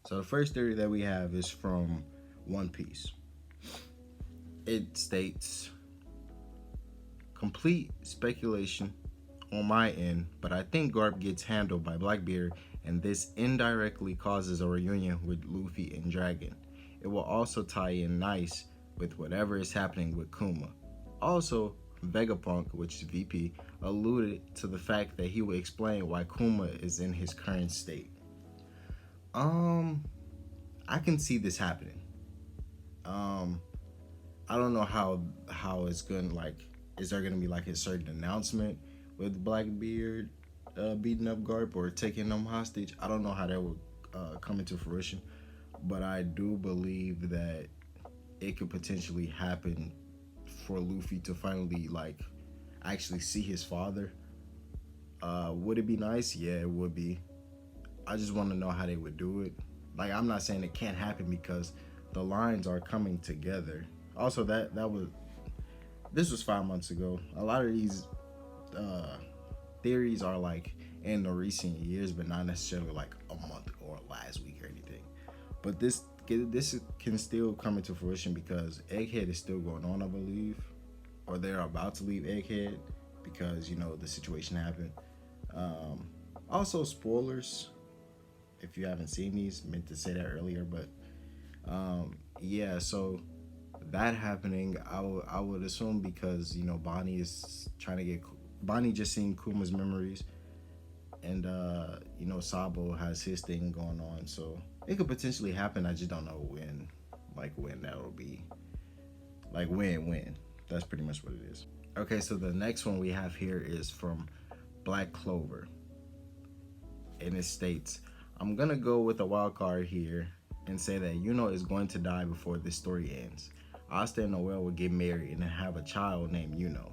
So the first theory that we have is from One Piece. It states complete speculation on my end, but I think Garp gets handled by Blackbeard, and this indirectly causes a reunion with Luffy and Dragon. It will also tie in nice with whatever is happening with Kuma. Also, Vegapunk, which is VP, alluded to the fact that he would explain why Kuma is in his current state. I can see this happening. Um, I don't know how it's gonna like. Is there gonna be like a certain announcement with Blackbeard beating up Garp or taking them hostage? I don't know how that would come into fruition, but I do believe that it could potentially happen for Luffy to finally like actually see his father. Would it be nice? Yeah, it would be. I just want to know how they would do it. Like, I'm not saying it can't happen because the lines are coming together. Also, that was this was 5 months ago. A lot of these uh, theories are like in the recent years, but not necessarily like a month or last week or anything. But this can still come into fruition because Egghead is still going on, I believe, or they're about to leave Egghead because the situation happened. Um, Also, spoilers if you haven't seen these. Meant to say that earlier, but yeah. So that happening, I would assume because Bonnie is trying to get Bonnie just seeing Kuma's memories, and Sabo has his thing going on, so it could potentially happen. I just don't know when that'll be. Like when. That's pretty much what it is. Okay, so the next one we have here is from Black Clover, and it states, "I'm gonna go with a wild card here and say that Yuno is going to die before this story ends. Asta and Noel will get married and have a child named Yuno.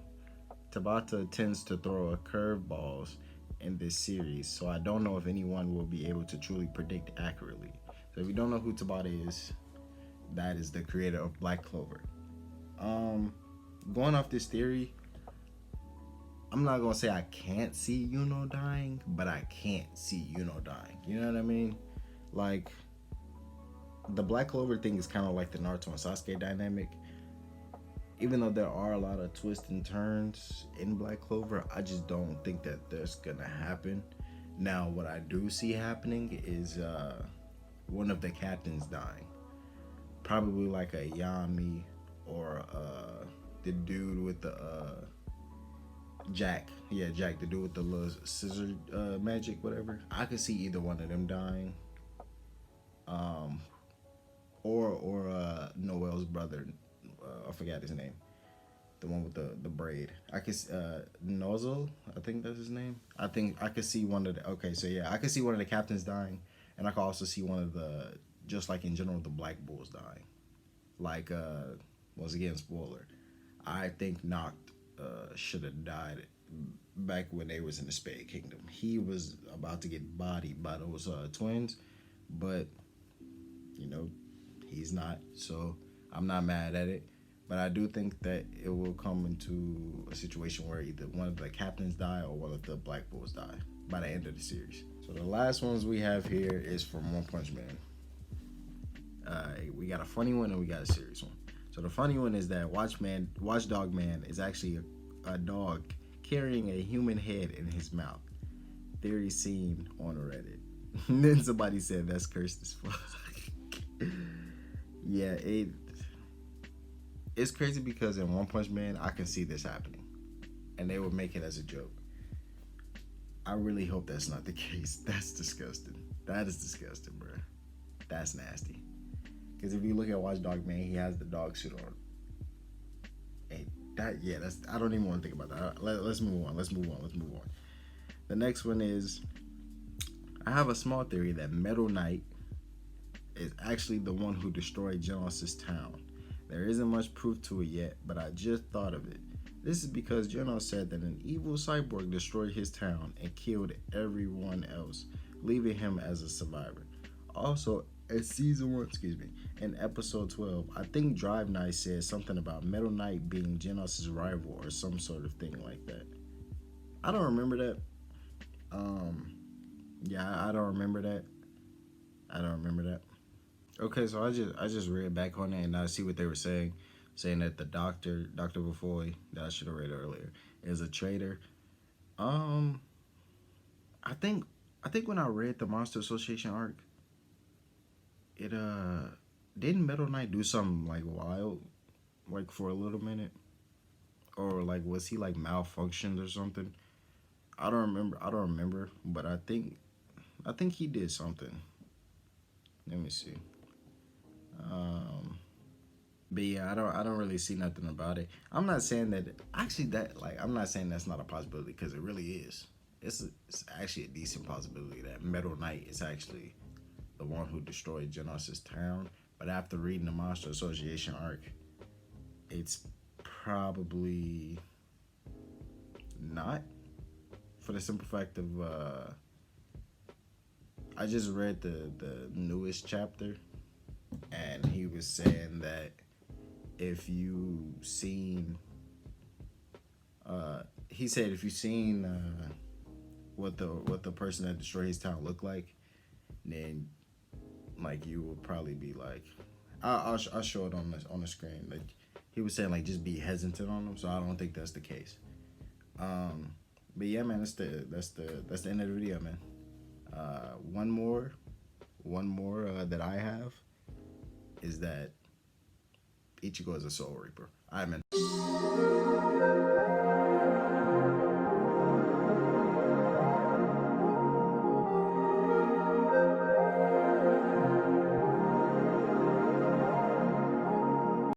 Tabata tends to throw a curveballs in this series, so I don't know if anyone will be able to truly predict accurately." So if you don't know who Tabata is, that is the creator of Black Clover. Going off this theory, I'm not gonna say I can't see Yuno dying, but I can't see Yuno dying. You know what I mean? Like, the Black Clover thing is kind of like the Naruto and Sasuke dynamic. Even though there are a lot of twists and turns in Black Clover, I just don't think that that's gonna happen. Now, what I do see happening is one of the captains dying. Probably like a Yami or the dude with the Jack. Yeah, Jack, the dude with the little scissor magic, whatever. I could see either one of them dying. Um, or Noel's brother. I forgot his name. The one with the braid. I could Nozzle. I think that's his name. I think I could see one of the. Okay, so yeah, I could see one of the captains dying, and I could also see one of the, just like in general, the Black Bulls dying. Like once again, spoiler. I think Noct should have died back when they was in the Spade Kingdom. He was about to get bodied by those twins, but you know he's not. So I'm not mad at it. But I do think that it will come into a situation where either one of the captains die or one of the Black Bulls die by the end of the series. So the last ones we have here is from One Punch Man. We got a funny one and we got a serious one. So the funny one is that Watchdog Man is actually a dog carrying a human head in his mouth. Theory seen on Reddit. And then somebody said that's cursed as fuck. Yeah, it's crazy because in One Punch Man, I can see this happening, and they would make it as a joke. I really hope that's not the case. That's disgusting. That is disgusting, bro. That's nasty. Because if you look at Watchdog Man, he has the dog suit on. And that's. I don't even want to think about that. Let's move on. Let's move on. The next one is, I have a small theory that Metal Knight is actually the one who destroyed Genos' town. There isn't much proof to it yet, but I just thought of it. This is because Genos said that an evil cyborg destroyed his town and killed everyone else, leaving him as a survivor. Also, in season 1, in episode 12, I think Drive Knight said something about Metal Knight being Genos' rival or some sort of thing like that. I don't remember that. Yeah, I don't remember that. Okay, so I just read back on it and I see what they were saying, saying that the Doctor Bufoy that I should have read earlier is a traitor. Um, I think I think when I read the Monster Association arc, it didn't Metal Knight do something like wild like for a little minute, or like was he like malfunctioned or something? I don't remember, but I think he did something. Let me see. Um, but yeah, I don't really see nothing about it. I'm not saying that actually that like I'm not saying that's not a possibility because it really is. It's actually a decent possibility that Metal Knight is actually the one who destroyed Genos's town. But after reading the Monster Association arc, it's probably not, for the simple fact of I just read the newest chapter, and he was saying that if you seen he said if you seen what the person that destroyed his town looked like, then like you will probably be like I'll show it on the screen. Like he was saying, like just be hesitant on them. So I don't think that's the case. Um, but yeah, man, that's the end of the video, man. One more that I have is that Ichigo is a Soul Reaper. All right, man.